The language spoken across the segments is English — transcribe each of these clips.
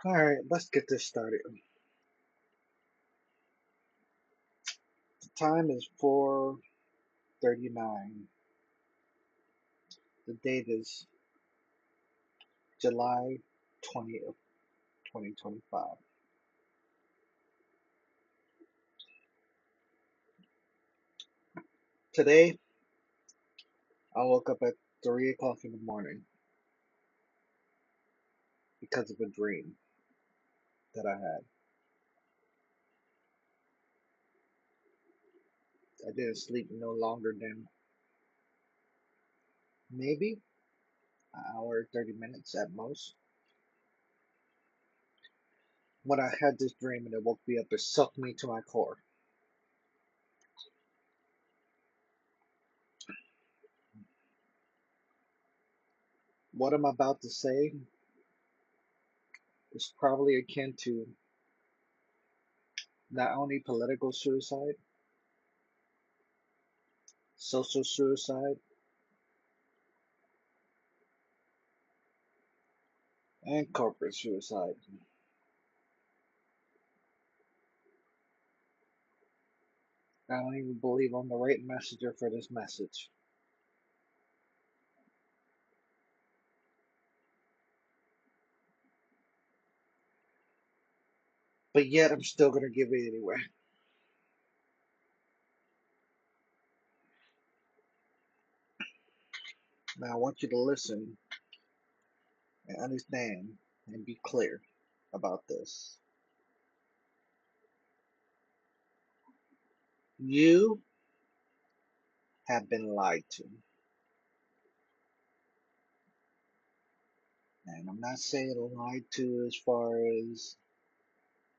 Alright, let's get this started. The time is 4:39. The date is July 20th, 2025. Today, I woke up at 3 o'clock in the morning because of a dream that I had. I didn't sleep no longer than maybe an hour, 30 minutes at most. When I had this dream and it woke me up, it sucked me to my core. What I'm about to say is probably akin to not only political suicide, social suicide, and corporate suicide. I don't even believe I'm the right messenger for this message. But yet, I'm still going to give it anyway. Now, I want you to listen and understand and be clear about this. You have been lied to. And I'm not saying lied to as far as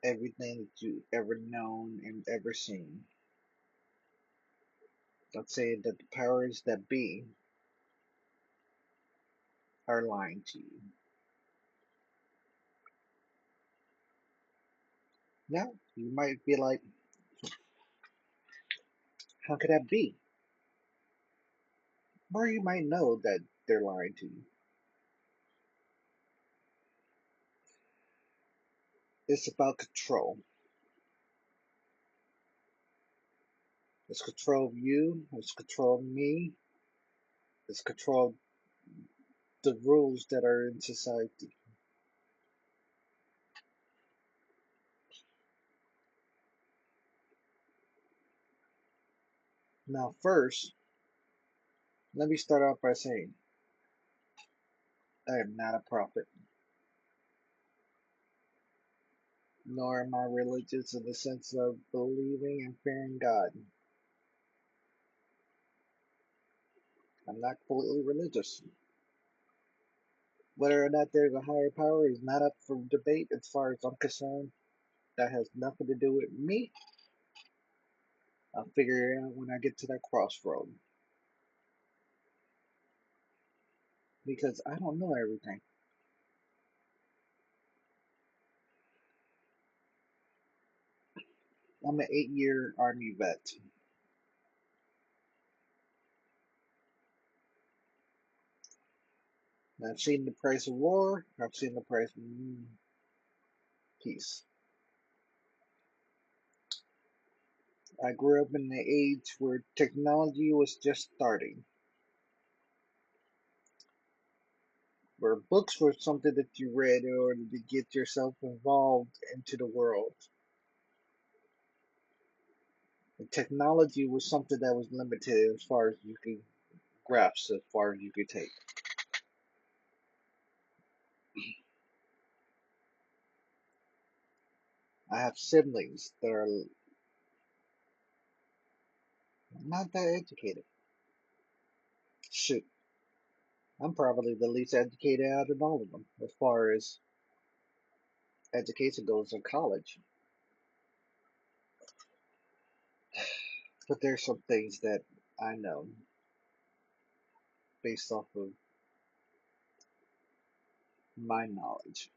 everything that you've ever known and ever seen. I'm saying that the powers that be are lying to you. Now, you might be like, how could that be? Or you might know that they're lying to you. It's about control. It's control of you, it's control of me, it's control of the rules that are in society. Now, first, let me start off by saying I am not a prophet, nor am I religious in the sense of believing and fearing God. I'm not completely religious. Whether or not there's a higher power is not up for debate as far as I'm concerned. That has nothing to do with me. I'll figure it out when I get to that crossroad. Because I don't know everything. I'm an 8-year Army vet. I've seen the price of war. I've seen the price of peace. I grew up in an age where technology was just starting, where books were something that you read in order to get yourself involved into the world. And technology was something that was limited as far as you could grasp, as far as you could take. I have siblings that are not that educated. Shoot, I'm probably the least educated out of all of them as far as education goes in college. But there's some things that I know based off of my knowledge.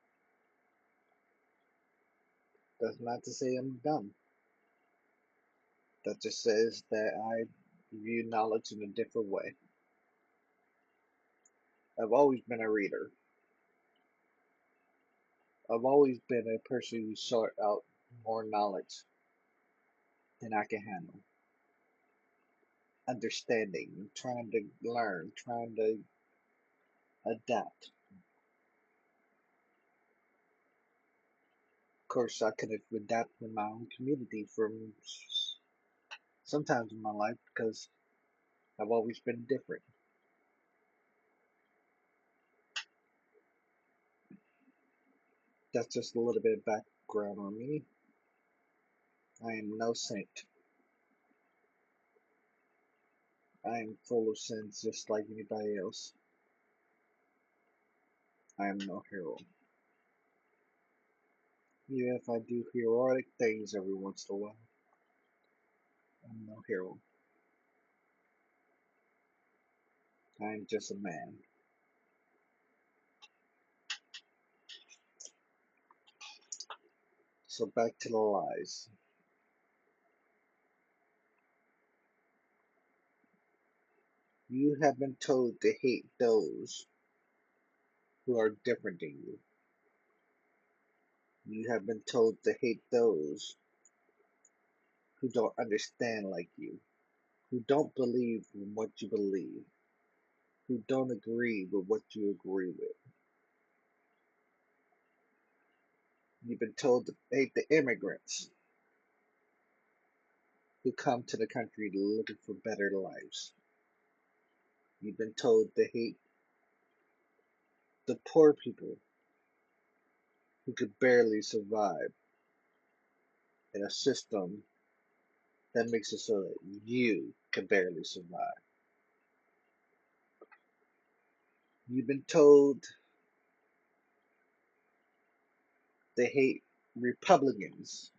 That's not to say I'm dumb. That just says that I view knowledge in a different way. I've always been a reader. I've always been a person who sought out more knowledge than I can handle, understanding, trying to learn, trying to adapt. Of course, I could have adapted in my own community from sometimes in my life because I've always been different. That's just a little bit of background on me. I am no saint. I am full of sins just like anybody else. I am no hero. Even if I do heroic things every once in a while, I'm no hero. I am just a man. So back to the lies. You have been told to hate those who are different than you. You have been told to hate those who don't understand like you, who don't believe in what you believe, who don't agree with what you agree with. You've been told to hate the immigrants who come to the country looking for better lives. You've been told to hate the poor people who could barely survive in a system that makes it so that you can barely survive. You've been told to hate Republicans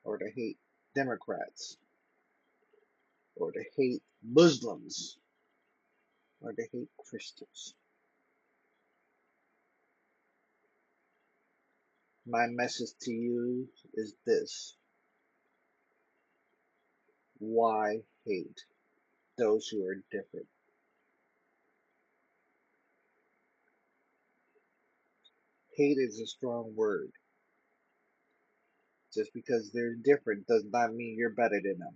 or to hate Democrats or to hate Muslims or to hate Christians. My message to you is this: why hate those who are different? Hate is a strong word. Just because they're different does not mean you're better than them.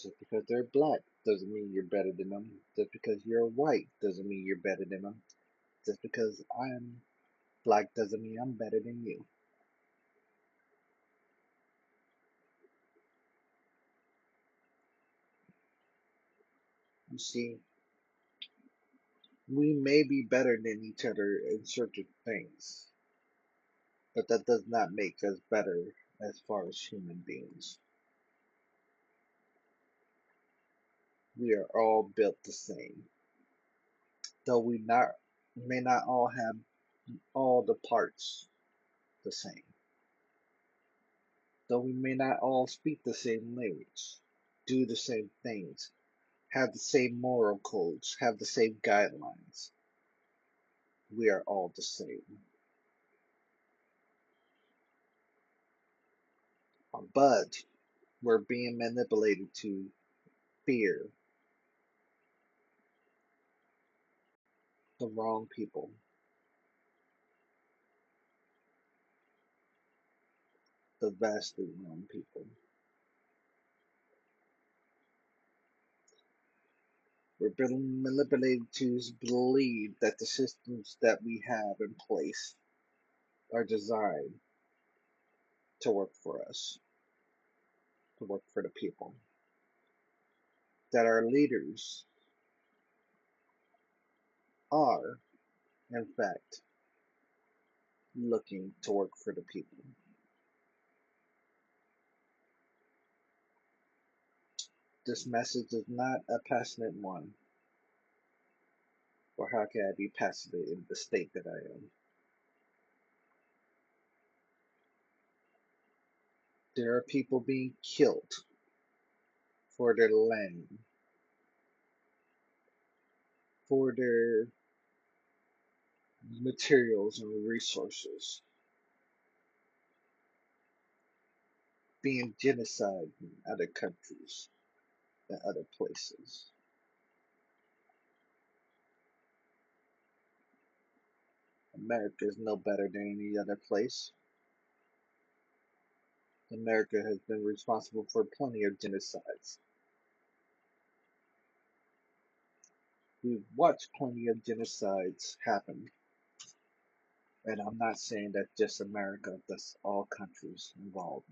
Just because they're black doesn't mean you're better than them. Just because you're white doesn't mean you're better than them. Just because I'm black doesn't mean I'm better than you. You see, we may be better than each other in certain things, but that does not make us better as far as human beings. We are all built the same, though we may not all have all the parts the same, though we may not all speak the same language, do the same things, have the same moral codes, have the same guidelines. We are all the same. But we're being manipulated to fear the wrong people, the vastly wrong people. We're being manipulated to believe that the systems that we have in place are designed to work for us, to work for the people. That our leaders are, in fact, looking to work for the people. This message is not a passionate one, or how can I be passionate in the state that I am? There are people being killed for their land, for their materials and resources, being genocide in other countries and other places. America is no better than any other place. America has been responsible for plenty of genocides. We've watched plenty of genocides happen. And I'm not saying that just America, that's all countries involved.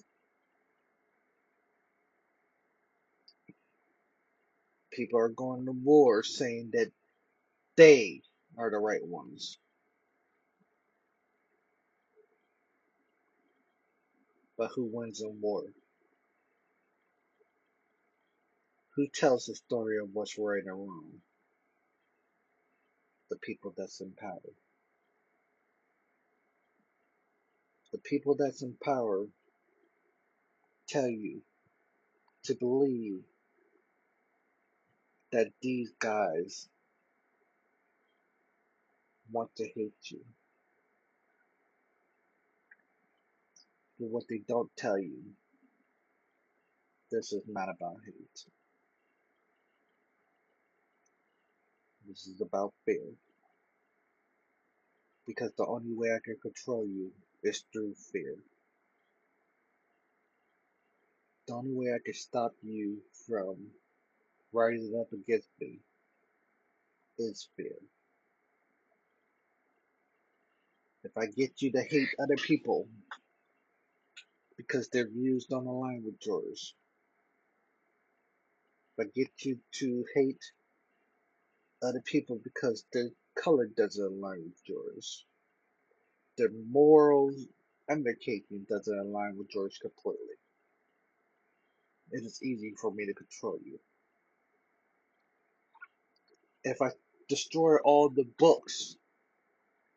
People are going to war saying that they are the right ones. But who wins in war? Who tells the story of what's right or wrong? The people that's in power. The people that's in power tell you to believe that these guys want to hate you. But what they don't tell you, this is not about hate. This is about fear. Because the only way I can control you is through fear. The only way I can stop you from rising up against me is fear. If I get you to hate other people because their views don't align with yours, if I get you to hate other people because their color doesn't align with yours, their moral undertaking doesn't align with yours completely, it is easy for me to control you. If I destroy all the books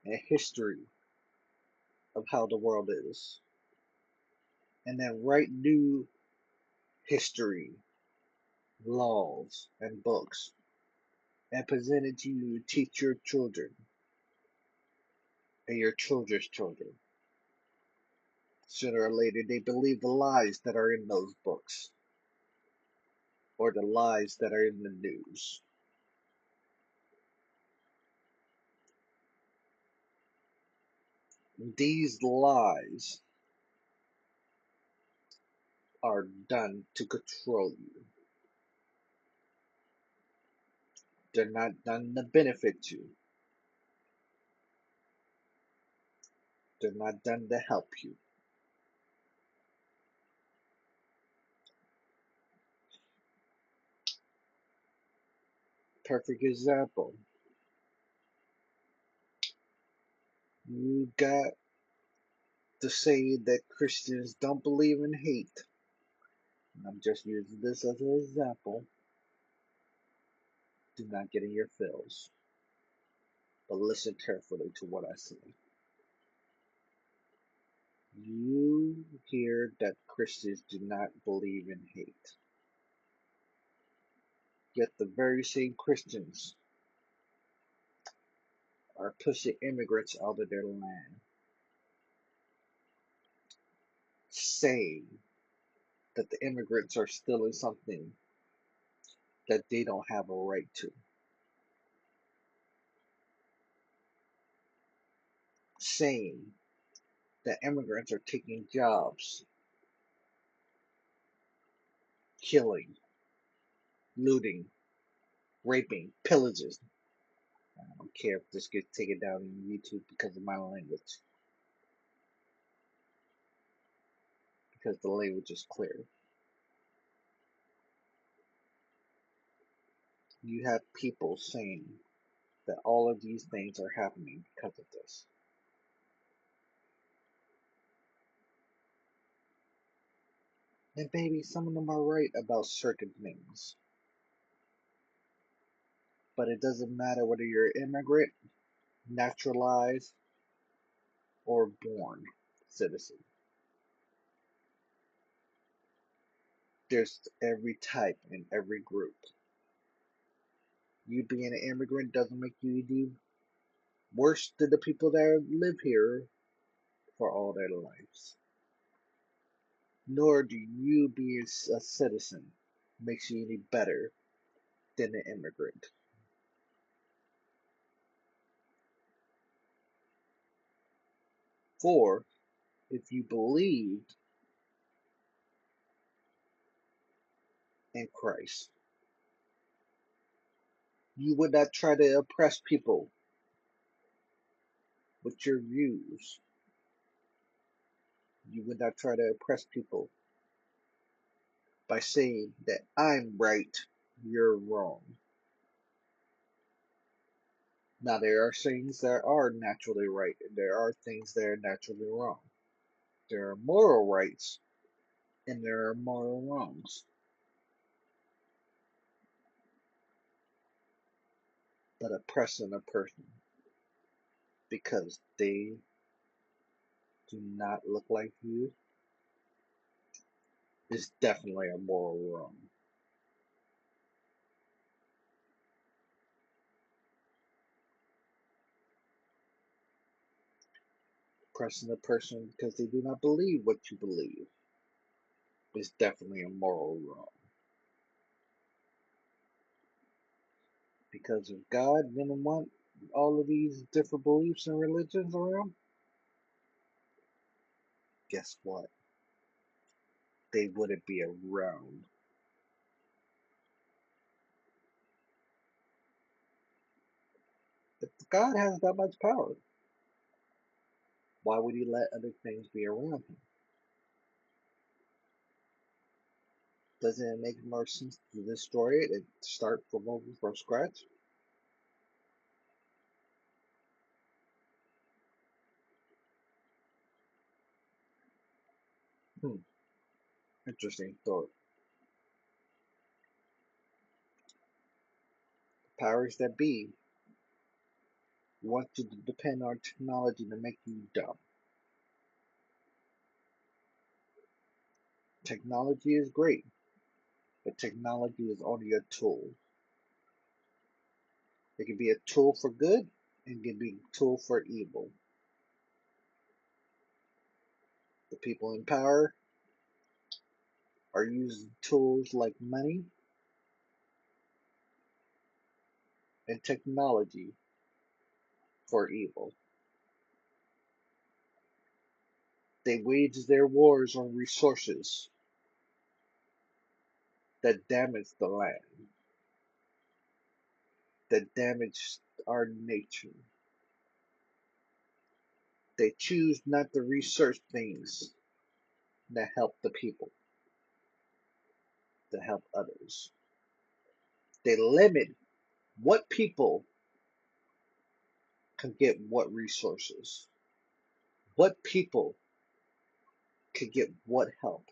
and history of how the world is, and then write new history, laws, and books, and present it to you to teach your children and your children's children. Sooner or later, they believe the lies that are in those books or the lies that are in the news. These lies are done to control you. They're not done to benefit you. They're not done to help you. Perfect example. You got to say that Christians don't believe in hate. I'm just using this as an example. Do not get in your feels, but listen carefully to what I say. You hear that Christians do not believe in hate. Yet the very same Christians are pushing immigrants out of their land, saying that the immigrants are stealing something that they don't have a right to, saying that immigrants are taking jobs, killing, looting, raping, pillages. I don't care if this gets taken down on YouTube because of my language, because the language is clear. You have people saying that all of these things are happening because of this. And baby, some of them are right about certain things. But it doesn't matter whether you're an immigrant, naturalized, or born citizen. There's every type and every group. You being an immigrant doesn't make you any worse than the people that live here for all their lives. Nor do you being a citizen makes you any better than an immigrant. For if you believed in Christ, you would not try to oppress people with your views. You would not try to oppress people by saying that I'm right, you're wrong. Now, there are things that are naturally right, and there are things that are naturally wrong. There are moral rights, and there are moral wrongs. But oppressing a person because they do not look like you is definitely a moral wrong. Oppressing a person because they do not believe what you believe is definitely a moral wrong. Because if God didn't want all of these different beliefs and religions around, guess what? They wouldn't be around. If God has that much power, why would he let other things be around him? Doesn't it make more sense to destroy it and start from over from scratch? Hmm, interesting thought. Powers that be want you to depend on technology to make you dumb. Technology is great, but technology is only a tool. It can be a tool for good and it can be a tool for evil. The people in power are using tools like money and technology for evil. They wage their wars on resources that damage the land, that damage our nature. They choose not to research things that help the people, that help others. They limit what people can get what resources, what people can get what help,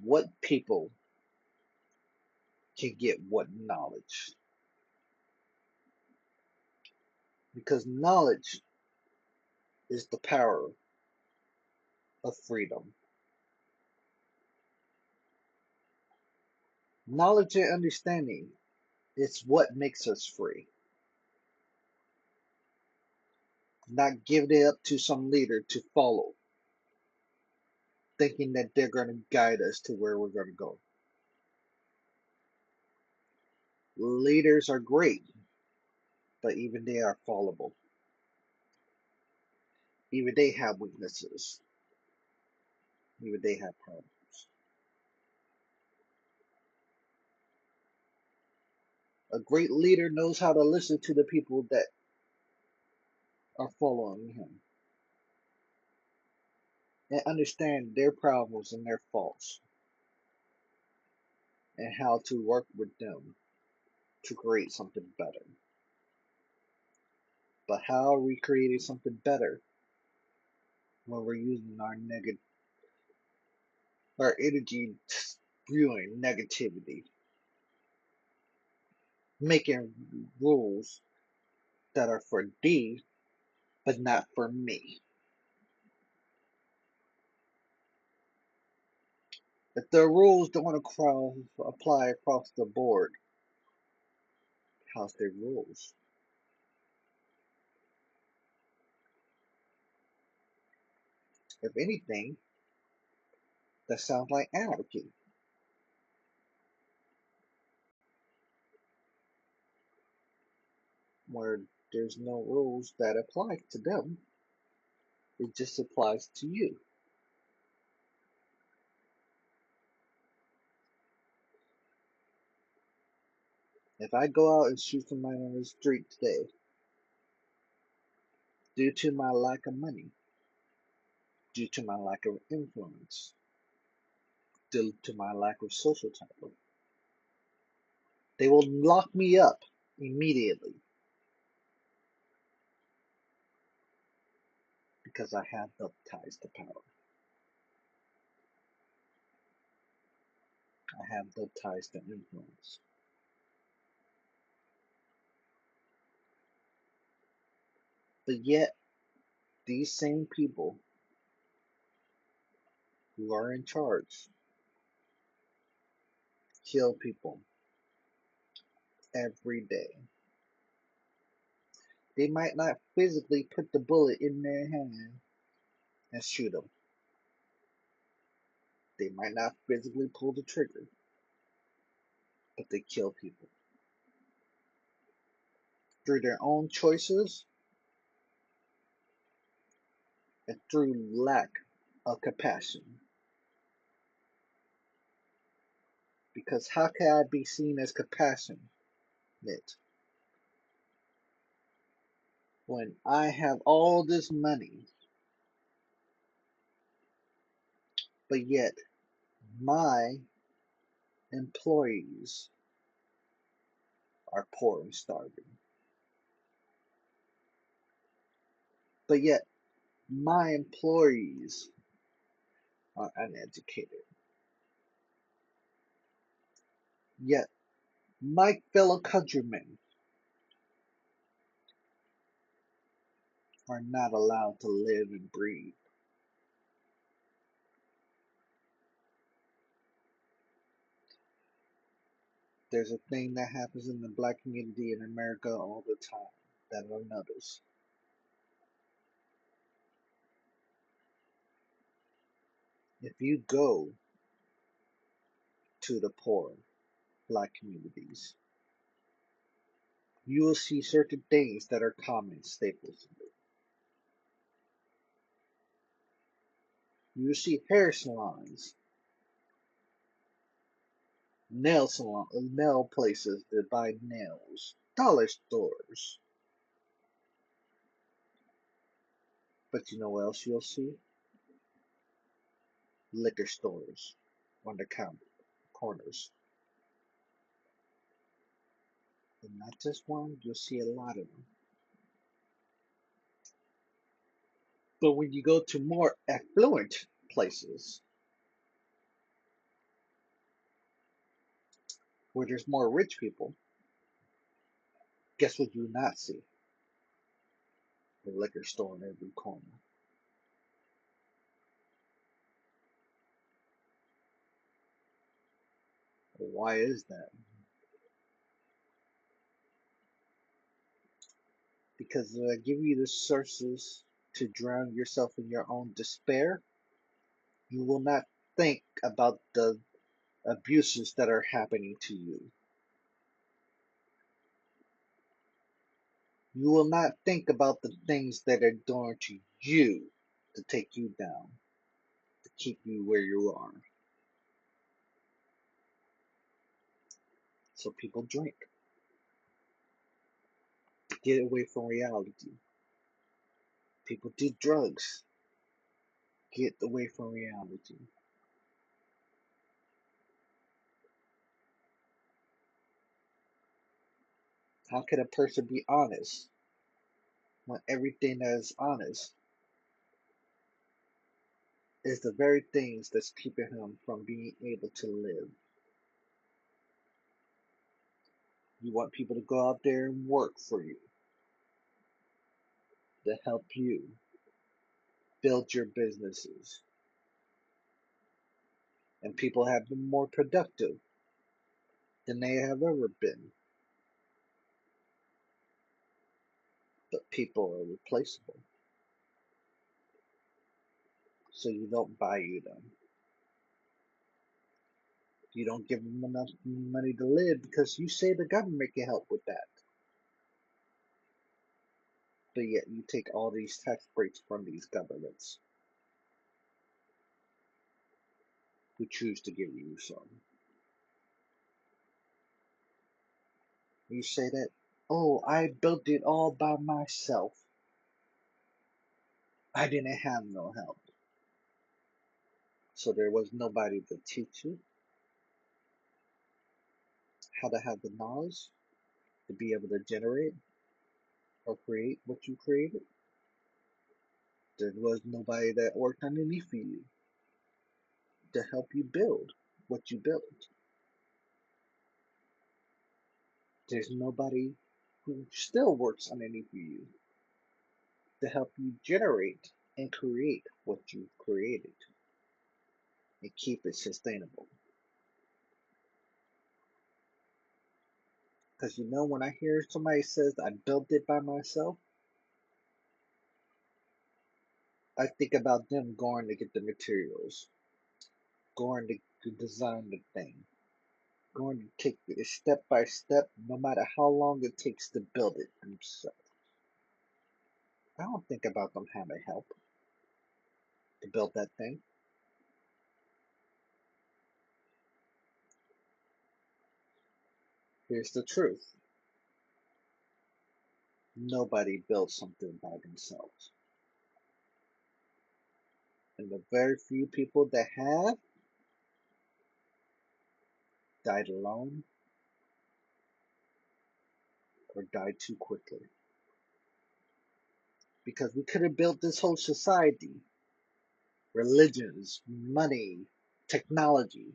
what people can get what knowledge. Because knowledge is the power of freedom. Knowledge and understanding is what makes us free. Not giving it up to some leader to follow, thinking that they're going to guide us to where we're going to go. Leaders are great, but even they are fallible. Even they have weaknesses. Even they have problems. A great leader knows how to listen to the people that are following him and understand their problems and their faults and how to work with them to create something better. But how are we creating something better when we're using our energy spewing negativity, making rules that are for thee but not for me? If the rules don't want to apply across the board, how's their rules? If anything, that sounds like anarchy, where there's no rules that apply to them. It just applies to you. If I go out and shoot somebody on the street today, due to my lack of money, due to my lack of influence, due to my lack of social title, they will lock me up immediately because I have the ties to power. I have the ties to influence. But yet, these same people who are in charge kill people every day. They might not physically put the bullet in their hand and shoot them. They might not physically pull the trigger, but they kill people through their own choices and through lack of compassion. Because how can I be seen as compassionate when I have all this money, but yet my employees are poor and starving? But yet my employees are uneducated. Yet my fellow countrymen are not allowed to live and breathe. There's a thing that happens in the black community in America all the time that I've noticed. If you go to the poor black communities, you will see certain things that are common staples. You will see hair salons, nail places that buy nails, dollar stores. But you know what else you'll see? Liquor stores on the corners. And not just one, you'll see a lot of them. But when you go to more affluent places where there's more rich people, guess what you do not see? A liquor store in every corner. Why is that? Because if I give you the sources to drown yourself in your own despair, you will not think about the abuses that are happening to you. You will not think about the things that are doing to you to take you down, to keep you where you are. So people drink to get away from reality. People do drugs, get away from reality. How can a person be honest when everything that is honest is the very things that's keeping him from being able to live? You want people to go out there and work for you, to help you build your businesses. And people have been more productive than they have ever been. But people are replaceable. So you don't value them. You don't give them enough money to live because you say the government can help with that. but yet you take all these tax breaks from these governments who choose to give you some. You say that, oh, I built it all by myself. I didn't have no help. So there was nobody to teach you how to have the knowledge to be able to generate or create what you created. There was nobody that worked underneath you to help you build what you built. There's nobody who still works underneath you to help you generate and create what you created and keep it sustainable. Because when I hear somebody says I built it by myself, I think about them going to get the materials, going to design the thing, going to take it step by step, no matter how long it takes to build it themselves. I don't think about them having help to build that thing. Here's the truth. Nobody builds something by themselves. And the very few people that have died alone or died too quickly. Because we could have built this whole society, religions, money, technology,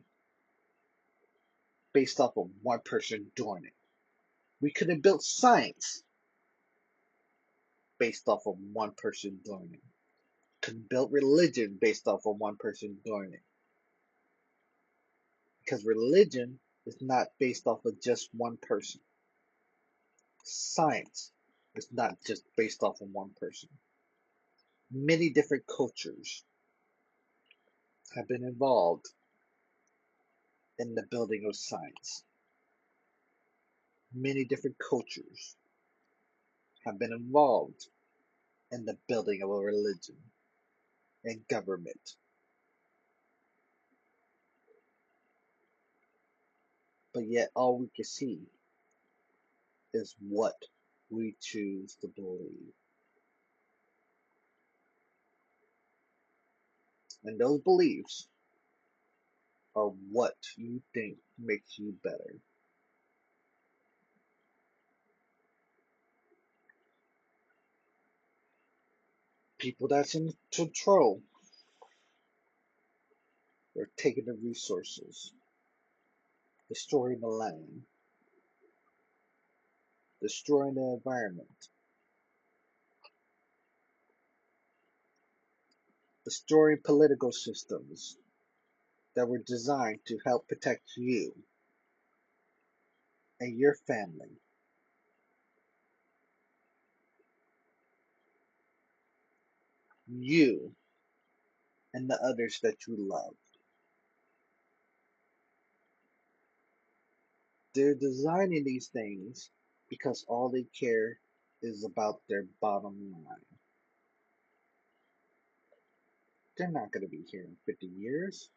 based off of one person doing it. We could have built science based off of one person doing it. Could have built religion based off of one person doing it. Because religion is not based off of just one person. Science is not just based off of one person. Many different cultures have been involved in the building of science. Many different cultures have been involved in the building of a religion and government. But yet all we can see is what we choose to believe. And those beliefs are what you think makes you better. People that's in control are taking the resources, destroying the land, destroying the environment, destroying political systems that were designed to help protect you and your family, you and the others that you love. They're designing these things because all they care is about their bottom line. They're not going to be here in 50 years.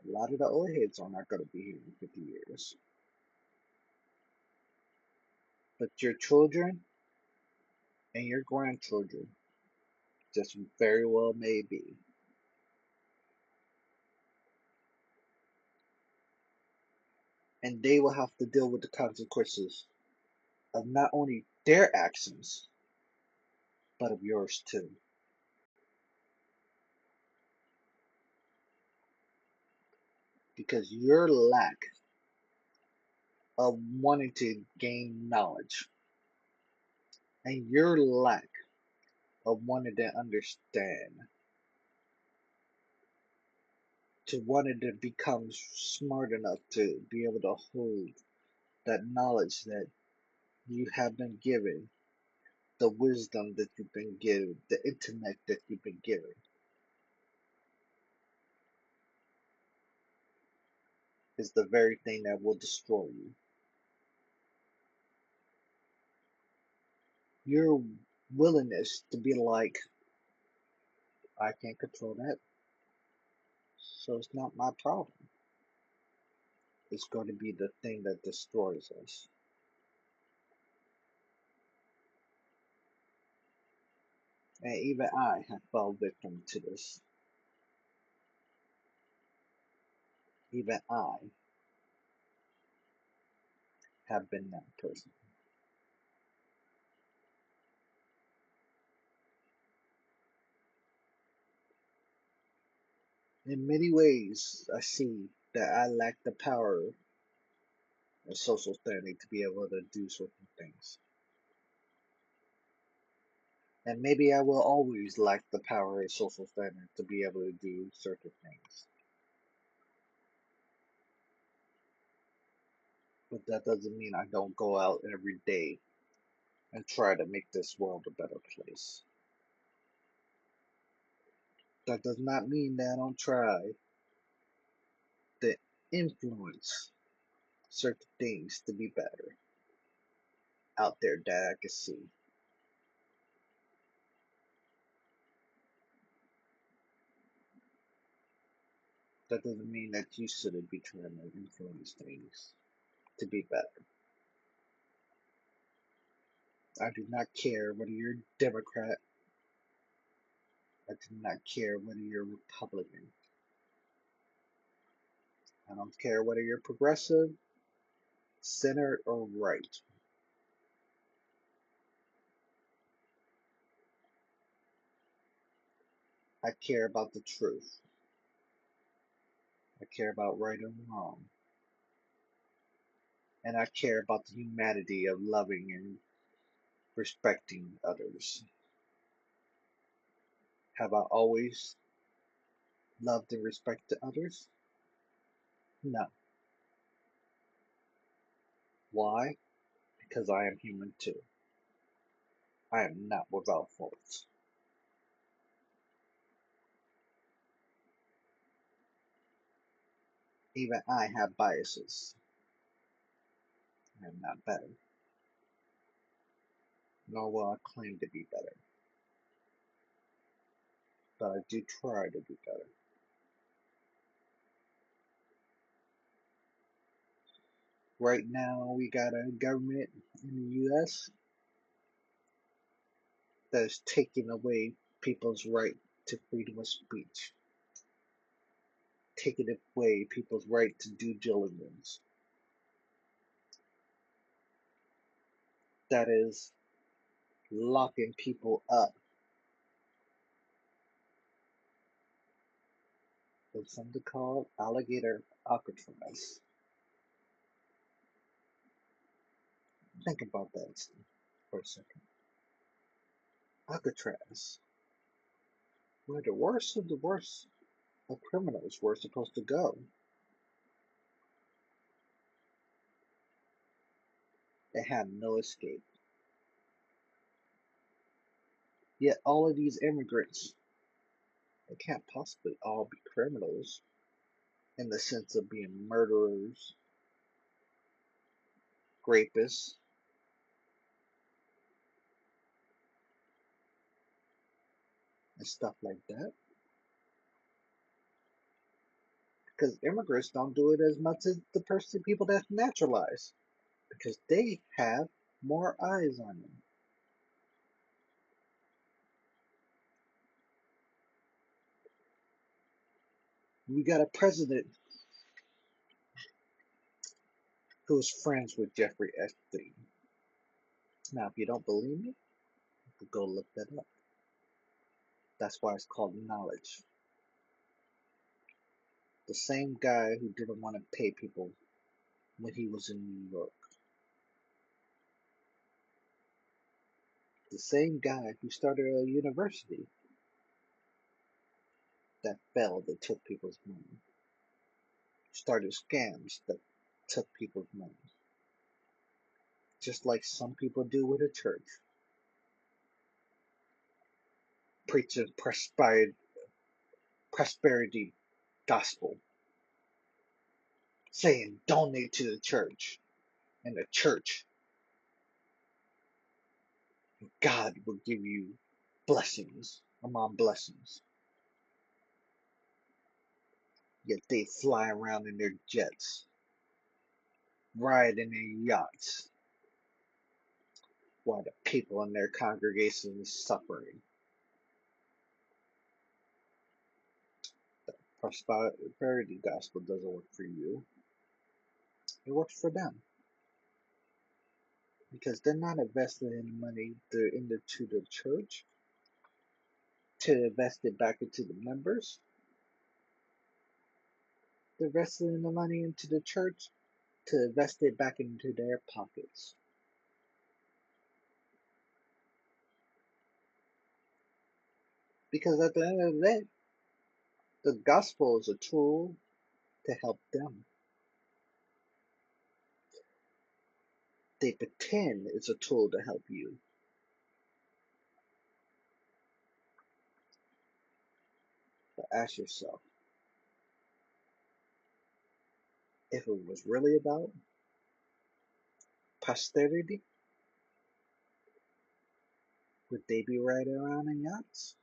A lot of the old heads are not going to be here in 50 years. But your children and your grandchildren just very well may be. And they will have to deal with the consequences of not only their actions, but of yours too. Because your lack of wanting to gain knowledge and your lack of wanting to understand, to wanting to become smart enough to be able to hold that knowledge that you have been given, the wisdom that you've been given, the intellect that you've been given, is the very thing that will destroy you. Your willingness to be like, I can't control that, so it's not my problem. It's going to be the thing that destroys us. And even I have fallen victim to this. Even I have been that person. In many ways, I see that I lack the power and social standing to be able to do certain things. And maybe I will always lack the power and social standing to be able to do certain things. But that doesn't mean I don't go out every day and try to make this world a better place. That does not mean that I don't try to influence certain things to be better out there that I can see. That doesn't mean that you shouldn't be trying to influence things to be better. I do not care whether you're Democrat. I do not care whether you're Republican. I don't care whether you're progressive, center, or right. I care about the truth. I care about right and wrong. And I care about the humanity of loving and respecting others. Have I always loved and respected others? No. Why? Because I am human too. I am not without faults. Even I have biases. I am not better, nor will I claim to be better, but I do try to be better. Right now, we got a government in the US that is taking away people's right to freedom of speech, taking away people's right to due diligence. That is locking people up in something called alligator Alcatraz. Think about that for a second. Alcatraz, where the worst of the worst of criminals were supposed to go. They had no escape. Yet all of these immigrants, they can't possibly all be criminals in the sense of being murderers, rapists, and stuff like that. Because immigrants don't do it as much as the person people that's naturalized. Because they have more eyes on them. We got a president who's friends with Jeffrey Epstein. Now, if you don't believe me, you could go look that up. That's why it's called knowledge. The same guy who didn't want to pay people when he was in New York. The same guy who started a university that failed and took people's money. Started scams that took people's money. Just like some people do with a church. Preaching prosperity gospel. Saying donate to the church. And the church God will give you blessings among blessings. Yet they fly around in their jets, ride in their yachts, while the people in their congregation is suffering. The prosperity gospel doesn't work for you. It works for them because they're not investing in money into the church to invest it back into the members. They're investing the money into the church to invest it back into their pockets. Because at the end of the day, the gospel is a tool to help them. They pretend it's a tool to help you. But ask yourself, if it was really about posterity, would they be riding around in yachts?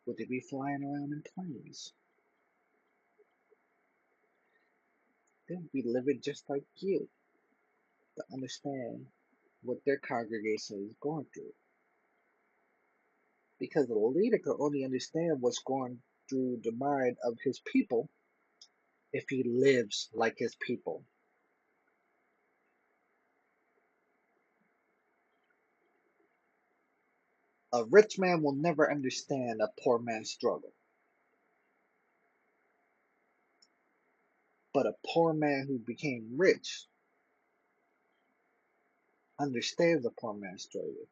Would they be flying around in planes? They would be living just like you to understand what their congregation is going through. Because the leader can only understand what's going through the mind of his people if he lives like his people. A rich man will never understand a poor man's struggle. But a poor man who became rich understands a poor man's struggle.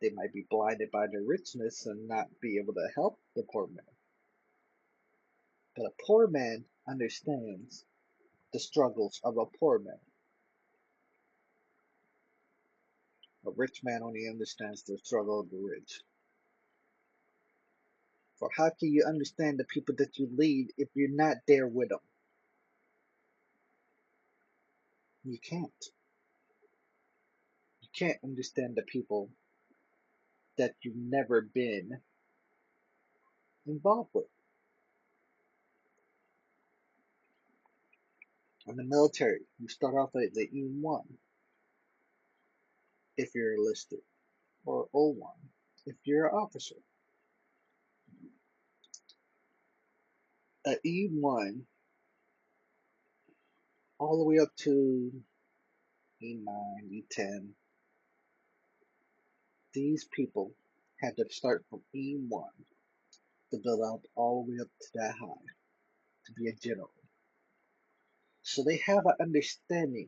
They might be blinded by their richness and not be able to help the poor man. But a poor man understands the struggles of a poor man. A rich man only understands the struggle of the rich. For how can you understand the people that you lead if you're not there with them? You can't. You can't understand the people that you've never been involved with. In the military, you start off at the E1 if you're enlisted, or O1 if you're an officer. At E1 all the way up to E9, E10, these people had to start from E1 to build up all the way up to that high to be a general. So they have an understanding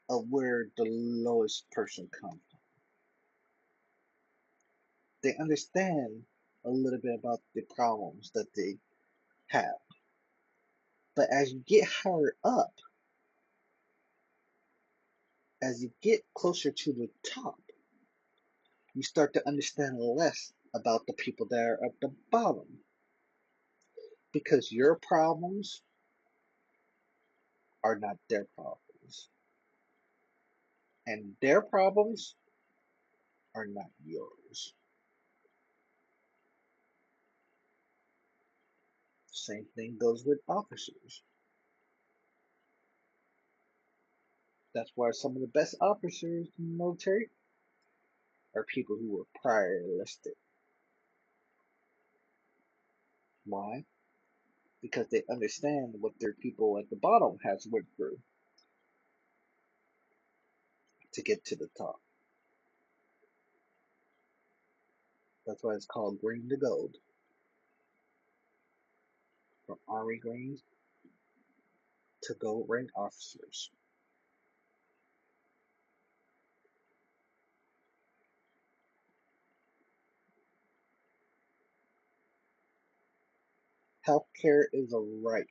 of where the lowest person comes from. They understand a little bit about the problems that they have. But as you get higher up, as you get closer to the top, you start to understand less about the people that are at the bottom. Because your problems are not their problems. And their problems are not yours. Same thing goes with officers. That's why some of the best officers in the military are people who were prior enlisted. Why? Because they understand what their people at the bottom has went through to get to the top. That's why it's called green to gold. From Army Greens to gold rank officers. Healthcare is a right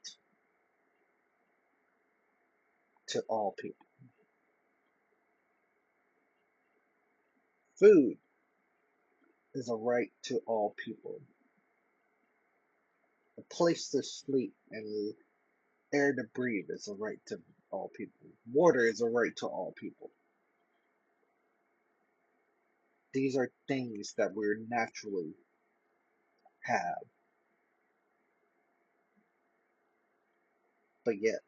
to all people. Food is a right to all people. A place to sleep and air to breathe is a right to all people. Water is a right to all people. These are things that we naturally have, but yet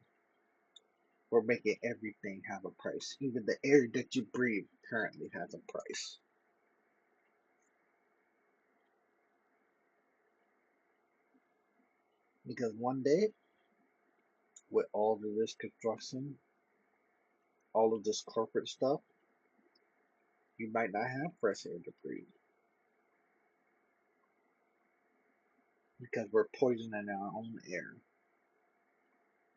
we're making everything have a price. Even the air that you breathe currently has a price. Because one day, with all of this construction, all of this corporate stuff, you might not have fresh air to breathe because we're poisoning our own air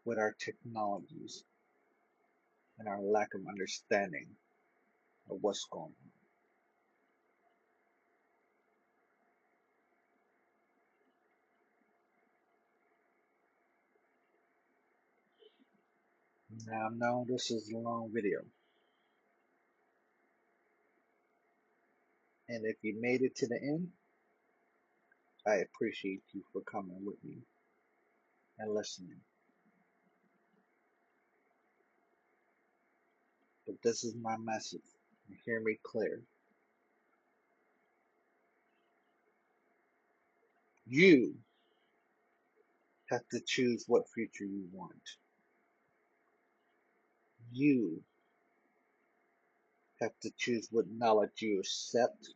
with our technologies and our lack of understanding of what's going on. Now, no, this is a long video, and if you made it to the end, I appreciate you for coming with me and listening. But this is my message. And hear me clear. You have to choose what future you want. You have to choose what knowledge you accept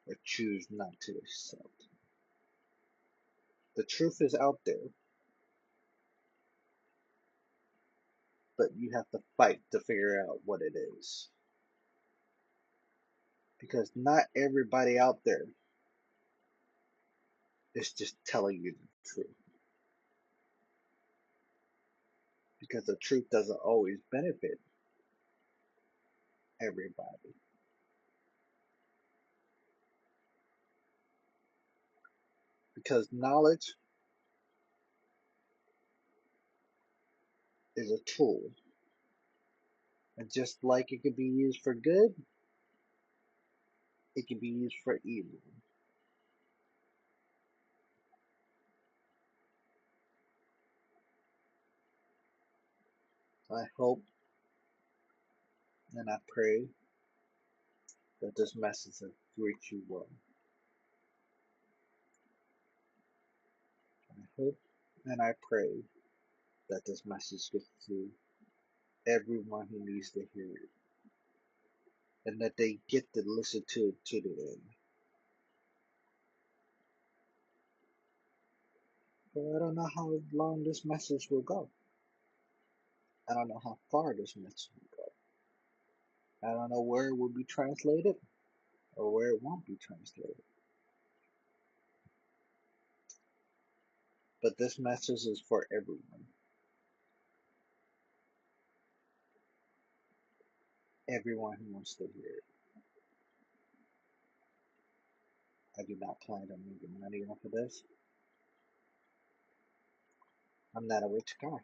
or choose not to accept. The truth is out there, but you have to fight to figure out what it is. Because not everybody out there is just telling you the truth. Because the truth doesn't always benefit everybody. Because knowledge is a tool. And just like it can be used for good, it can be used for evil. I hope and I pray that this message has reached you well. I hope and I pray that this message gets to everyone who needs to hear it. And that they get to listen to it to the end. But I don't know how long this message will go. I don't know how far this message will go. I don't know where it will be translated or where it won't be translated. But this message is for everyone. Everyone who wants to hear it. I do not plan on making money off of this. I'm not a rich guy.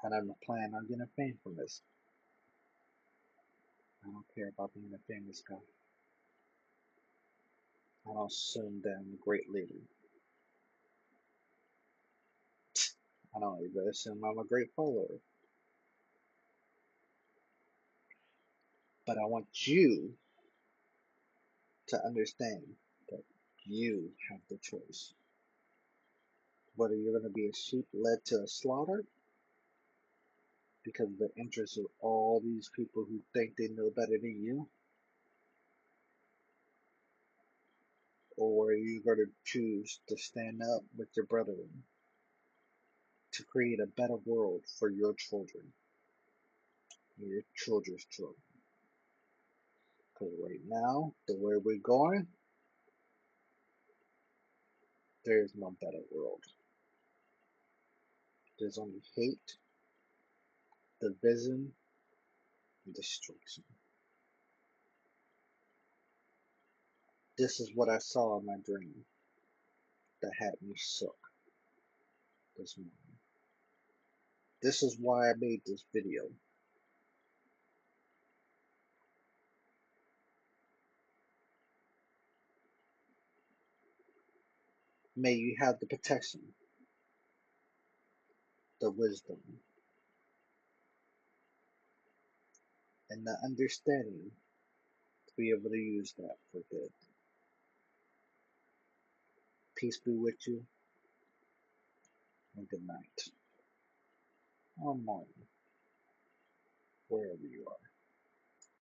And I don't plan on getting fame from this. I don't care about being a famous guy. I don't assume that I'm a great leader. I don't even assume I'm a great follower. But I want you to understand that you have the choice. Whether you're going to be a sheep led to a slaughter because of the interests of all these people who think they know better than you, or you're going to choose to stand up with your brethren to create a better world for your children and your children's children. Because right now, the way we're going, there is no better world. There's only hate, division, and destruction. This is what I saw in my dream that had me shook this morning. This is why I made this video. May you have the protection, the wisdom, and the understanding to be able to use that for good. Peace be with you, and good night, or morning, wherever you are.